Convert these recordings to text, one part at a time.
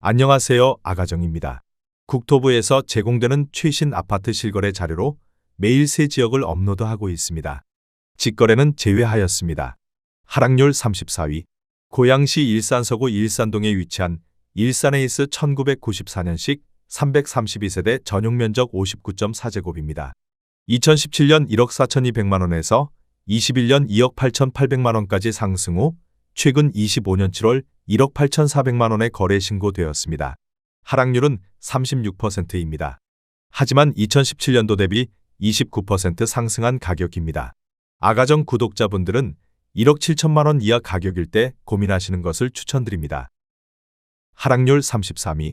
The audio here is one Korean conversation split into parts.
안녕하세요. 아가정입니다. 국토부에서 제공되는 최신 아파트 실거래 자료로 매일 새 지역을 업로드하고 있습니다. 직거래는 제외하였습니다. 하락률 34위. 고양시 일산서구 일산동에 위치한 일산에이스 1994년식 332세대 전용 면적 59.4제곱입니다. 2017년 1억 4,200만원에서 21년 2억 8,800만원까지 상승 후 최근 25년 7월 1억 8,400만원에 거래 신고되었습니다. 하락률은 36%입니다. 하지만 2017년도 대비 29% 상승한 가격입니다. 아가정 구독자분들은 1억 7천만원 이하 가격일 때 고민하시는 것을 추천드립니다. 하락률 33위.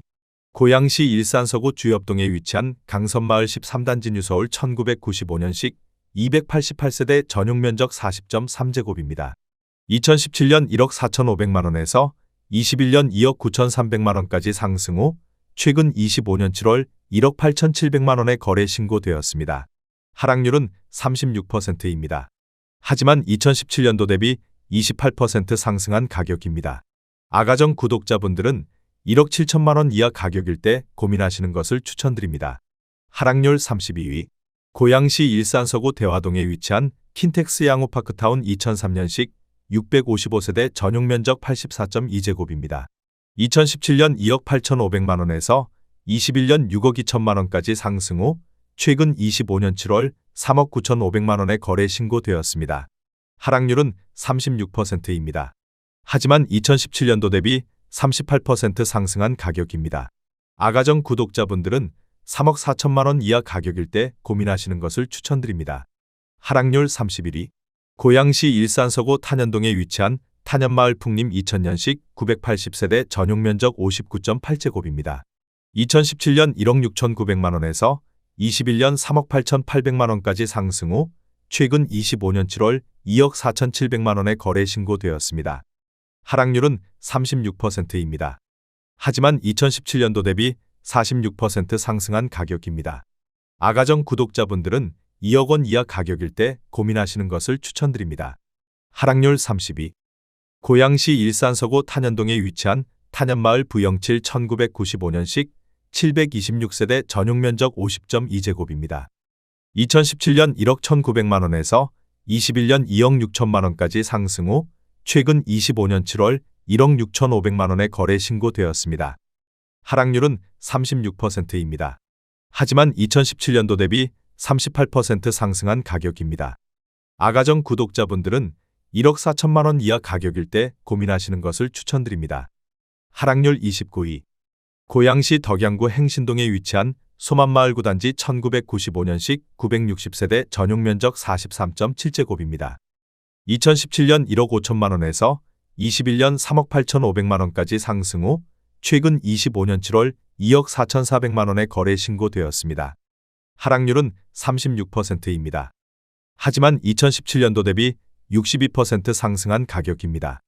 고양시 일산서구 주엽동에 위치한 강선마을 13단지 뉴서울 1995년식 288세대 전용 면적 40.3제곱입니다. 2017년 1억 4,500만원에서 21년 2억 9,300만원까지 상승 후 최근 25년 7월 1억 8,700만원에 거래 신고되었습니다. 하락률은 36%입니다. 하지만 2017년도 대비 28% 상승한 가격입니다. 아가정 구독자분들은 1억 7천만원 이하 가격일 때 고민하시는 것을 추천드립니다. 하락률 32위. 고양시 일산서구 대화동에 위치한 킨텍스 양호파크타운 2003년식 655세대 전용 면적 84.2제곱입니다. 2017년 2억 8,500만원에서 21년 6억 2천만원까지 상승 후 최근 25년 7월 3억 9,500만원에 거래 신고되었습니다. 하락률은 36%입니다. 하지만 2017년도 대비 38% 상승한 가격입니다. 아가정 구독자분들은 3억 4천만원 이하 가격일 때 고민하시는 것을 추천드립니다. 하락률 31위. 고양시 일산서구 탄현동에 위치한 탄현마을 풍림 2000년식 980세대 전용 면적 59.8제곱입니다. 2017년 1억 6,900만원에서 21년 3억 8,800만원까지 상승 후 최근 25년 7월 2억 4,700만원에 거래 신고되었습니다. 하락률은 36%입니다. 하지만 2017년도 대비 46% 상승한 가격입니다. 아가정 구독자분들은 2억 원 이하 가격일 때 고민하시는 것을 추천드립니다. 하락률 32. 고양시 일산서구 탄현동에 위치한 탄현마을 부영칠 1995년식 726세대 전용 면적 50.2제곱입니다. 2017년 1억 1,900만원에서 21년 2억 6천만원까지 상승 후 최근 25년 7월 1억 6,500만원에 거래 신고되었습니다. 하락률은 36%입니다. 하지만 2017년도 대비 38% 상승한 가격입니다. 아가정 구독자분들은 1억 4천만원 이하 가격일 때 고민하시는 것을 추천드립니다. 하락률 29위. 고양시 덕양구 행신동에 위치한 소만마을 구단지 1995년식 960세대 전용 면적 43.7제곱입니다. 2017년 1억 5천만원에서 21년 3억 8,500만원까지 상승 후 최근 25년 7월 2억 4,400만원에 거래 신고되었습니다. 하락률은 36%입니다. 하지만 2017년도 대비 62% 상승한 가격입니다.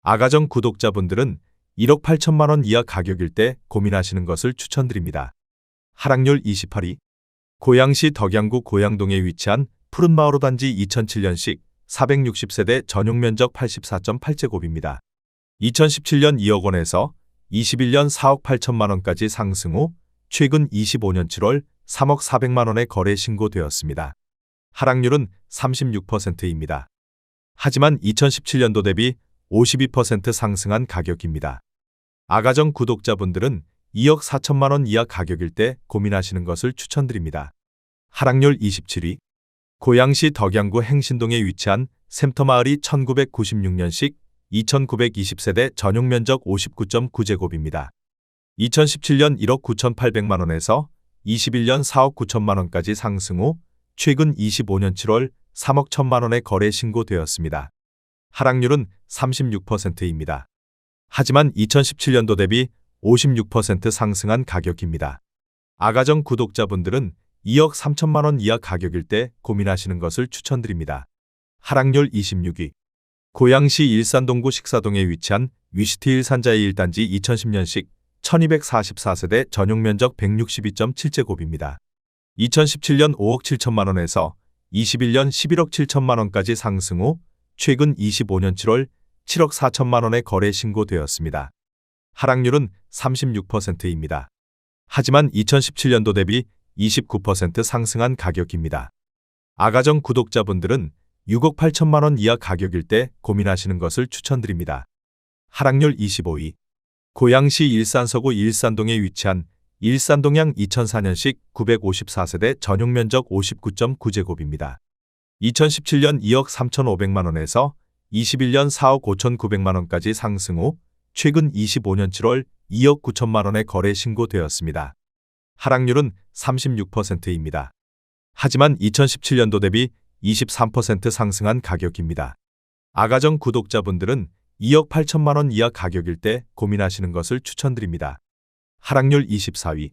아가정 구독자분들은 1억 8천만원 이하 가격일 때 고민하시는 것을 추천드립니다. 하락률 28위. 고양시 덕양구 고양동에 위치한 푸른마을 단지 2007년식 460세대 전용 면적 84.8제곱입니다. 2017년 2억 원에서 21년 4억 8천만원까지 상승 후 최근 25년 7월 3억 400만원에 거래 신고되었습니다. 하락률은 36%입니다. 하지만 2017년도 대비 52% 상승한 가격입니다. 아가정 구독자분들은 2억 4천만원 이하 가격일 때 고민하시는 것을 추천드립니다. 하락률 27위. 고양시 덕양구 행신동에 위치한 샘터마을이 1996년식 2920세대 전용 면적 59.9제곱입니다. 2017년 1억 9,800만원에서 21년 4억 9천만원까지 상승 후 최근 25년 7월 3억 1천만원에 거래 신고되었습니다. 하락률은 36%입니다. 하지만 2017년도 대비 56% 상승한 가격입니다. 아가정 구독자분들은 2억 3천만원 이하 가격일 때 고민하시는 것을 추천드립니다. 하락률 26위. 고양시 일산동구 식사동에 위치한 위시티 일산자의 1단지 2010년식 1244세대 전용 면적 162.7제곱입니다. 2017년 5억 7천만원에서 21년 11억 7천만원까지 상승 후 최근 25년 7월 7억 4천만원에 거래 신고되었습니다. 하락률은 36%입니다. 하지만 2017년도 대비 29% 상승한 가격입니다. 아가정 구독자분들은 6억 8천만 원 이하 가격일 때 고민하시는 것을 추천드립니다. 하락률 25위. 고양시 일산서구 일산동에 위치한 일산동양 2004년식 954세대 전용 면적 59.9제곱입니다. 2017년 2억 3,500만 원에서 21년 4억 5,900만 원까지 상승 후 최근 25년 7월 2억 9천만 원에 거래 신고되었습니다. 하락률은 36%입니다. 하지만 2017년도 대비 23% 상승한 가격입니다. 아가정 구독자분들은 2억 8천만 원 이하 가격일 때 고민하시는 것을 추천드립니다. 하락률 24위.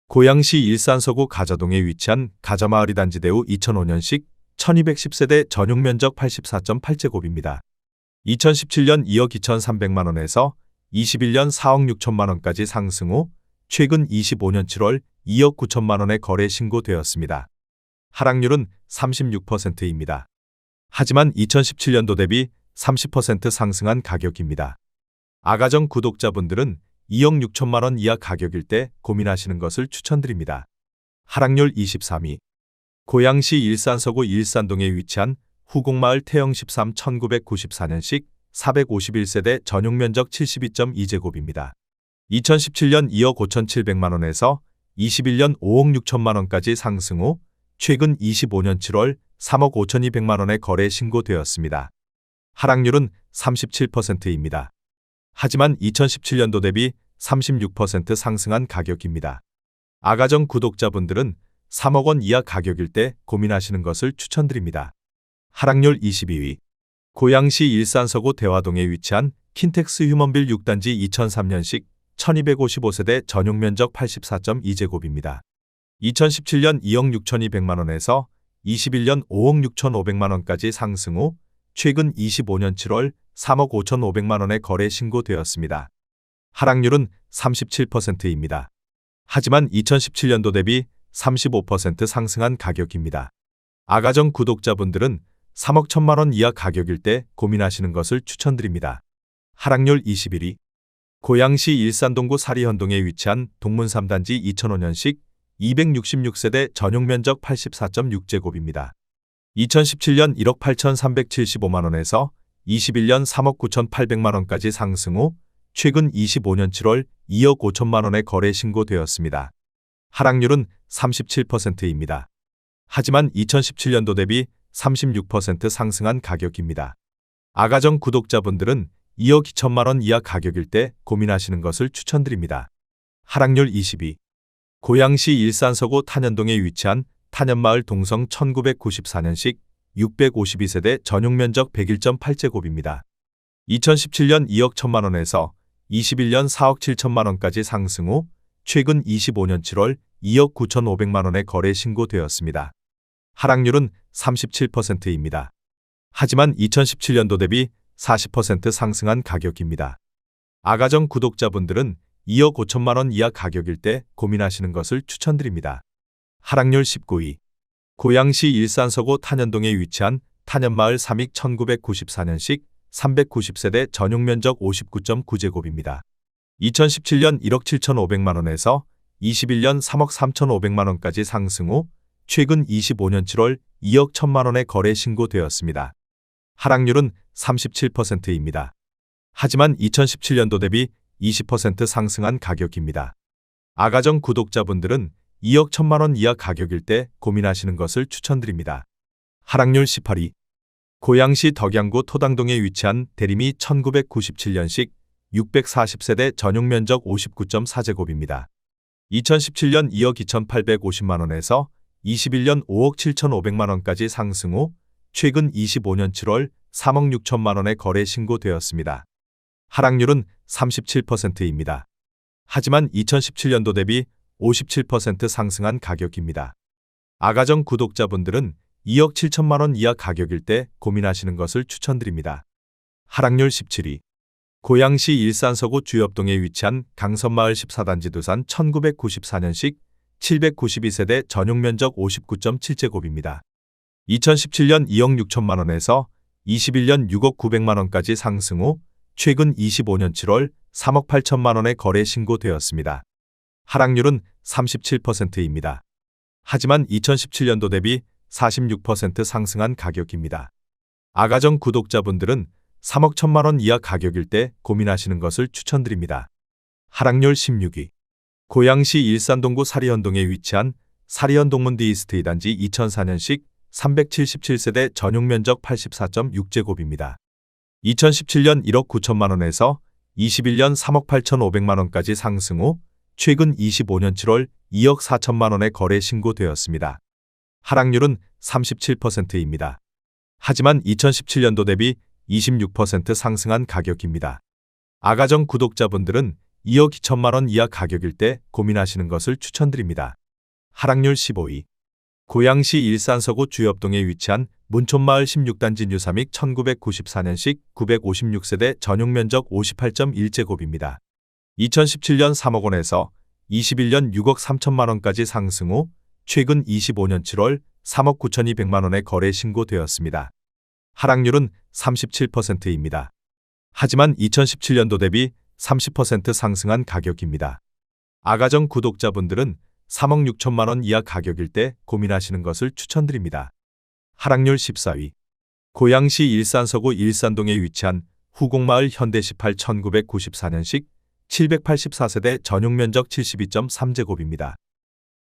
고양시 일산서구 가자동에 위치한 가자마을이 단지대우 2005년식 1210세대 전용 면적 84.8제곱입니다. 2017년 2억 2,300만 원에서 21년 4억 6천만 원까지 상승 후 최근 25년 7월 2억 9천만 원에 거래 신고되었습니다. 하락률은 36%입니다. 하지만 2017년도 대비 30% 상승한 가격입니다. 아가정 구독자분들은 2억 6천만 원 이하 가격일 때 고민하시는 것을 추천드립니다. 하락률 23위. 고양시 일산서구 일산동에 위치한 후곡마을 태영 13 1994년식 451세대 전용 면적 72.2제곱입니다. 2017년 2억 5,700만 원에서 21년 5억 6천만 원까지 상승 후 최근 25년 7월 3억 5,200만 원에 거래 신고되었습니다. 하락률은 37%입니다. 하지만 2017년도 대비 36% 상승한 가격입니다. 아가정 구독자분들은 3억 원 이하 가격일 때 고민하시는 것을 추천드립니다. 하락률 22위. 고양시 일산서구 대화동에 위치한 킨텍스 휴먼빌 6단지 2003년식 1255세대 전용 면적 84.2제곱입니다. 2017년 2억 6,200만 원에서 21년 5억 6,500만 원까지 상승 후 최근 25년 7월 3억 5,500만 원에 거래 신고되었습니다. 하락률은 37%입니다. 하지만 2017년도 대비 35% 상승한 가격입니다. 아가정 구독자분들은 3억 1천만 원 이하 가격일 때 고민하시는 것을 추천드립니다. 하락률 21위. 고양시 일산동구 사리현동에 위치한 동문 3단지 2005년식 266세대 전용 면적 84.6제곱입니다. 2017년 1억 8,375만 원에서 21년 3억 9,800만 원까지 상승 후 최근 25년 7월 2억 5천만 원에 거래 신고되었습니다. 하락률은 37%입니다. 하지만 2017년도 대비 36% 상승한 가격입니다. 아가정 구독자분들은 2억 2천만 원 이하 가격일 때 고민하시는 것을 추천드립니다. 하락률 22. 고양시 일산서구 탄현동에 위치한 탄현마을 동성 1994년식 652세대 전용 면적 101.8제곱입니다. 2017년 2억 1천만 원에서 21년 4억 7천만 원까지 상승 후 최근 25년 7월 2억 9,500만 원에 거래 신고되었습니다. 하락률은 37%입니다. 하지만 2017년도 대비 40% 상승한 가격입니다. 아가정 구독자분들은 2억 5천만 원 이하 가격일 때 고민하시는 것을 추천드립니다. 하락률 19위. 고양시 일산서구 탄현동에 위치한 탄현마을 3익 1994년식 390세대 전용 면적 59.9제곱입니다. 2017년 1억 7,500만 원에서 21년 3억 3,500만 원까지 상승 후 최근 25년 7월 2억 1천만 원에 거래 신고되었습니다. 하락률은 37%입니다. 하지만 2017년도 대비 20% 상승한 가격입니다. 아가정 구독자분들은 2억 1천만 원 이하 가격일 때 고민하시는 것을 추천드립니다. 하락률 18위. 고양시 덕양구 토당동에 위치한 대림이 1997년식 640세대 전용 면적 59.4제곱입니다. 2017년 2억 2,850만 원에서 21년 5억 7,500만 원까지 상승 후 최근 25년 7월 3억 6천만 원에 거래 신고되었습니다. 하락률은 37%입니다. 하지만 2017년도 대비 57% 상승한 가격입니다. 아가정 구독자분들은 2억 7천만 원 이하 가격일 때 고민하시는 것을 추천드립니다. 하락률 17위. 고양시 일산서구 주엽동에 위치한 강선마을 14단지 두산 1994년식 792세대 전용 면적 59.7제곱입니다. 2017년 2억 6천만 원에서 21년 6억 900만 원까지 상승 후 최근 25년 7월 3억 8천만 원의 거래 신고되었습니다. 하락률은 37%입니다. 하지만 2017년도 대비 46% 상승한 가격입니다. 아가정 구독자분들은 3억 1천만 원 이하 가격일 때 고민하시는 것을 추천드립니다. 하락률 16위. 고양시 일산동구 사리현동에 위치한 사리현동문 디이스트 2단지 2004년식 377세대 전용 면적 84.6제곱입니다. 2017년 1억 9천만 원에서 21년 3억 8천5백만 원까지 상승 후 최근 25년 7월 2억 4천만 원의 거래 신고되었습니다. 하락률은 37%입니다. 하지만 2017년도 대비 26% 상승한 가격입니다. 아가정 구독자분들은 2억 2천만 원 이하 가격일 때 고민하시는 것을 추천드립니다. 하락률 15위. 고양시 일산서구 주엽동에 위치한 문촌마을 16단지 뉴삼익 1994년식 956세대 전용 면적 58.1제곱입니다. 2017년 3억 원에서 21년 6억 3천만 원까지 상승 후 최근 25년 7월 3억 9천2백만 원의 거래 신고되었습니다. 하락률은 37%입니다. 하지만 2017년도 대비 30% 상승한 가격입니다. 아가정 구독자분들은 3억 6천만 원 이하 가격일 때 고민하시는 것을 추천드립니다. 하락률 14위. 고양시 일산서구 일산동에 위치한 후곡마을 현대 18 1994년식 784세대 전용 면적 72.3제곱입니다.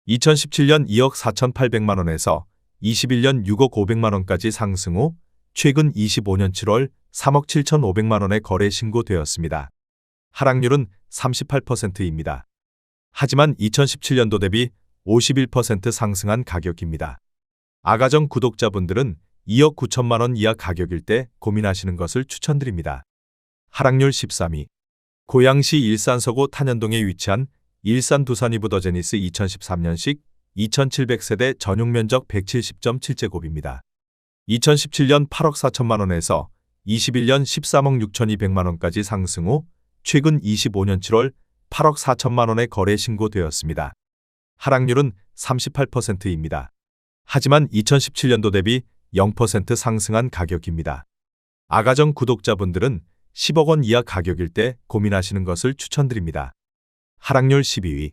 2017년 2억 4천8백만 원에서 21년 6억 5백만 원까지 상승 후 최근 25년 7월 3억 7천5백만 원의 거래 신고되었습니다. 하락률은 38%입니다. 하지만 2017년도 대비 51% 상승한 가격입니다. 아가정 구독자분들은 2억 9천만 원 이하 가격일 때 고민하시는 것을 추천드립니다. 하락률 13위. 고양시 일산서구 탄현동에 위치한 일산 두산이브더제니스 2013년식 2700세대 전용 면적 170.7제곱입니다. 2017년 8억 4천만 원에서 21년 13억 6천2백만 원까지 상승 후 최근 25년 7월 8억 4천만 원의 거래 신고되었습니다. 하락률은 38%입니다. 하지만 2017년도 대비 0% 상승한 가격입니다. 아가정 구독자분들은 10억 원 이하 가격일 때 고민하시는 것을 추천드립니다. 하락률 12위.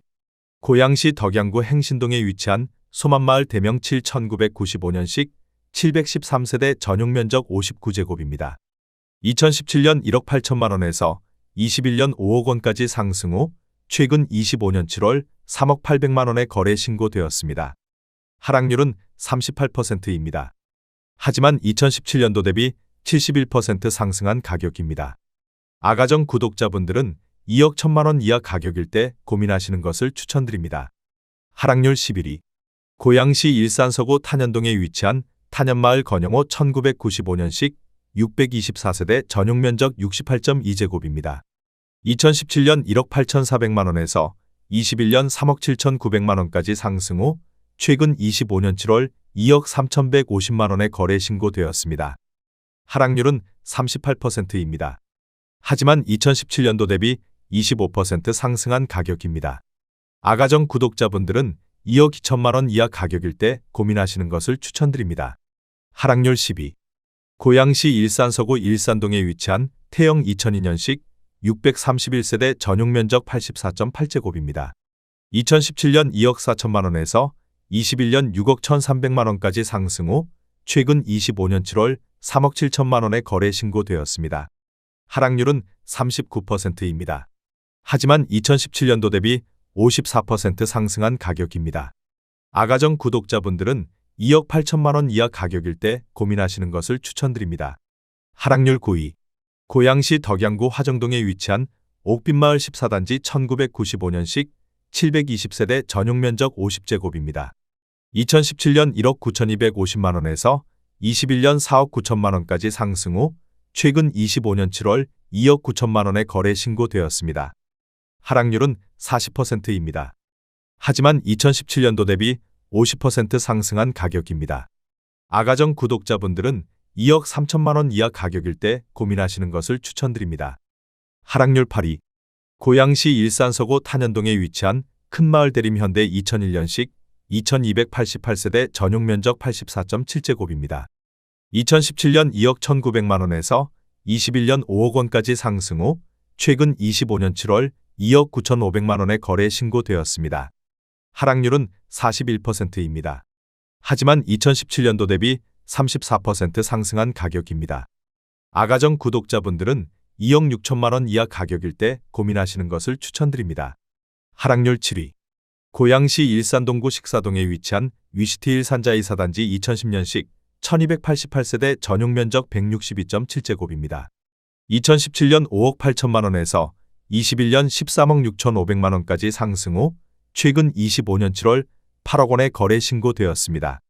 고양시 덕양구 행신동에 위치한 소만마을 대명 7 1995년식 713세대 전용 면적 59제곱입니다. 2017년 1억 8천만 원에서 21년 5억 원까지 상승 후 최근 25년 7월 3억 8백만 원의 거래 신고되었습니다. 하락률은 38%입니다. 하지만 2017년도 대비 71% 상승한 가격입니다. 아가정 구독자분들은 2억 1천만 원 이하 가격일 때 고민하시는 것을 추천드립니다. 하락률 11위. 고양시 일산서구 탄현동에 위치한 탄현마을 건영호 1995년식 624세대 전용 면적 68.2제곱입니다. 2017년 1억 8천4백만 원에서 21년 3억 7천9백만 원까지 상승 후 최근 25년 7월 2억 3,150만 원의 거래 신고되었습니다. 하락률은 38%입니다. 하지만 2017년도 대비 25% 상승한 가격입니다. 아가정 구독자분들은 2억 2천만 원 이하 가격일 때 고민하시는 것을 추천드립니다. 하락률 10위. 고양시 일산서구 일산동에 위치한 태영 2002년식 631세대 전용 면적 84.8제곱입니다. 2017년 2억 4천만 원에서 21년 6억 1,300만 원까지 상승 후 최근 25년 7월 3억 7천만 원의 거래 신고되었습니다. 하락률은 39%입니다. 하지만 2017년도 대비 54% 상승한 가격입니다. 아가정 구독자분들은 2억 8천만 원 이하 가격일 때 고민하시는 것을 추천드립니다. 하락률 9위. 고양시 덕양구 화정동에 위치한 옥빈마을 14단지 1995년식 720세대 전용 면적 50제곱입니다. 2017년 1억 9천2백오십만 원에서 21년 4억 9천만 원까지 상승 후 최근 25년 7월 2억 9천만 원의 거래 신고되었습니다. 하락률은 40%입니다. 하지만 2017년도 대비 50% 상승한 가격입니다. 아가정 구독자분들은 2억 3천만 원 이하 가격일 때 고민하시는 것을 추천드립니다. 하락률 8위. 고양시 일산서구 탄현동에 위치한 큰마을 대림 현대 2001년식 2288세대 전용 면적 84.7제곱입니다. 2017년 2억 1,900만 원에서 21년 5억 원까지 상승 후 최근 25년 7월 2억 9,500만 원의 거래 신고되었습니다. 하락률은 41%입니다. 하지만 2017년도 대비 34% 상승한 가격입니다. 아가정 구독자분들은 2억 6천만 원 이하 가격일 때 고민하시는 것을 추천드립니다. 하락률 7위. 고양시 일산동구 식사동에 위치한 위시티 일산자이사단지 2010년식 1288세대 전용 면적 162.7제곱입니다. 2017년 5억 8천만 원에서 21년 13억 6천5백만 원까지 상승 후 최근 25년 7월 8억 원에 거래 신고되었습니다.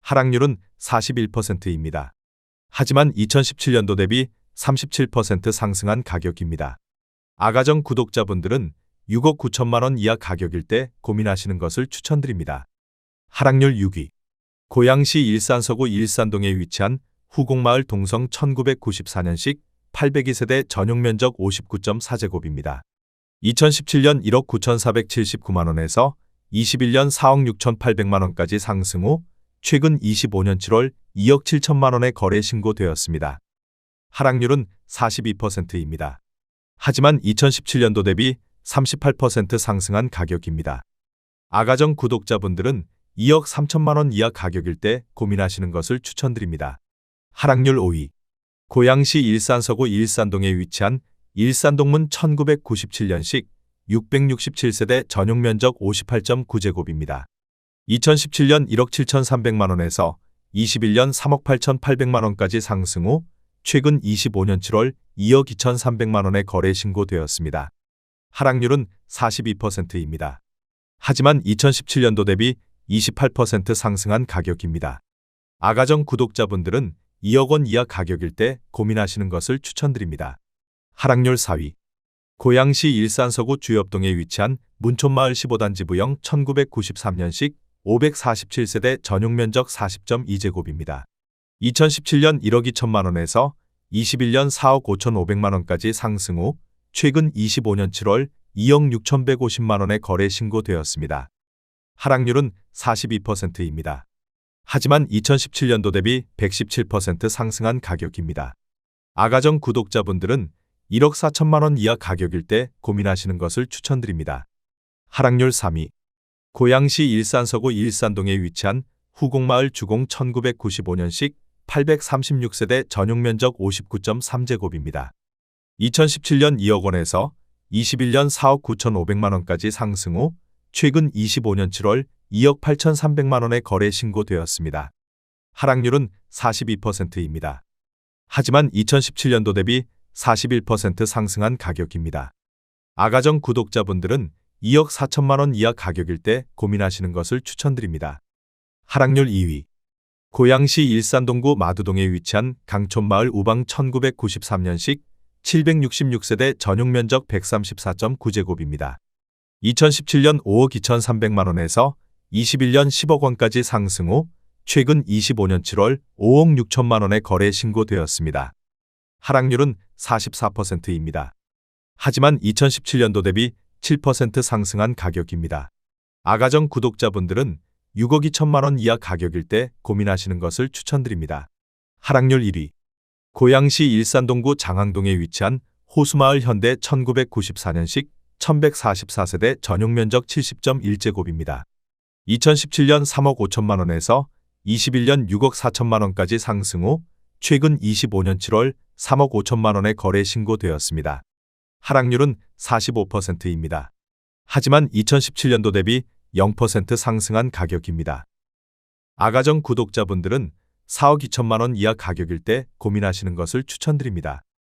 하락률은 41%입니다. 하지만 2017년도 대비 37% 상승한 가격입니다. 아가정 구독자분들은 6억 9천만 원 이하 가격일 때 고민하시는 것을 추천드립니다. 하락률 6위. 고양시 일산서구 일산동에 위치한 후곡마을 동성 1994년식 802세대 전용 면적 59.4제곱입니다. 2017년 1억 9,479만 원에서 21년 4억 6,800만 원까지 상승 후 최근 25년 7월 2억 7천만 원에 거래 신고되었습니다. 하락률은 42%입니다. 하지만 2017년도 대비 38% 상승한 가격입니다. 아가정 구독자분들은 2억 3천만 원 이하 가격일 때 고민하시는 것을 추천드립니다. 하락률 5위. 고양시 일산서구 일산동에 위치한 일산동문 1997년식 667세대 전용 면적 58.9제곱입니다. 2017년 1억 7,300만 원에서 21년 3억 8,800만 원까지 상승 후 최근 25년 7월 2억 2,300만 원에 거래 신고되었습니다. 하락률은 42%입니다. 하지만 2017년도 대비 28% 상승한 가격입니다. 아가정 구독자분들은 2억 원 이하 가격일 때 고민하시는 것을 추천드립니다. 하락률 4위. 고양시 일산서구 주엽동에 위치한 문촌마을 15단지 부영 1993년식 547세대 전용 면적 40.2제곱입니다. 2017년 1억 2천만 원에서 21년 4억 5,500만 원까지 상승 후 최근 25년 7월 2억 6,150만 원에 거래 신고되었습니다. 하락률은 42%입니다. 하지만 2017년도 대비 117% 상승한 가격입니다. 아가정 구독자분들은 1억 4천만 원 이하 가격일 때 고민하시는 것을 추천드립니다. 하락률 3위. 고양시 일산서구 일산동에 위치한 후곡마을 주공 1995년식 836세대 전용 면적 59.3제곱입니다. 2017년 2억 원에서 21년 4억 9,500만 원까지 상승 후 최근 25년 7월 2억 8,300만 원에 거래 신고되었습니다. 하락률은 42%입니다. 하지만 2017년도 대비 41% 상승한 가격입니다. 아가정 구독자분들은 2억 4천만 원 이하 가격일 때 고민하시는 것을 추천드립니다. 하락률 2위. 고양시 일산동구 마두동에 위치한 강촌마을 우방 1993년식 766세대 전용 면적 134.9제곱입니다. 2017년 5억 2,300만 원에서 21년 10억 원까지 상승 후 최근 25년 7월 5억 6천만 원에 거래 신고되었습니다. 하락률은 44%입니다. 하지만 2017년도 대비 7% 상승한 가격입니다. 아가정 구독자분들은 6억 2천만 원 이하 가격일 때 고민하시는 것을 추천드립니다. 하락률 1위. 고양시 일산동구 장항동에 위치한 호수마을 현대 1994년식 1144세대 전용 면적 70.1제곱입니다. 2017년 3억 5천만 원에서 21년 6억 4천만 원까지 상승 후 최근 25년 7월 3억 5천만 원에 거래 신고되었습니다. 하락률은 45%입니다. 하지만 2017년도 대비 0% 상승한 가격입니다. 아가정 구독자분들은 4억 2천만 원 이하 가격일 때 고민하시는 것을 추천드립니다.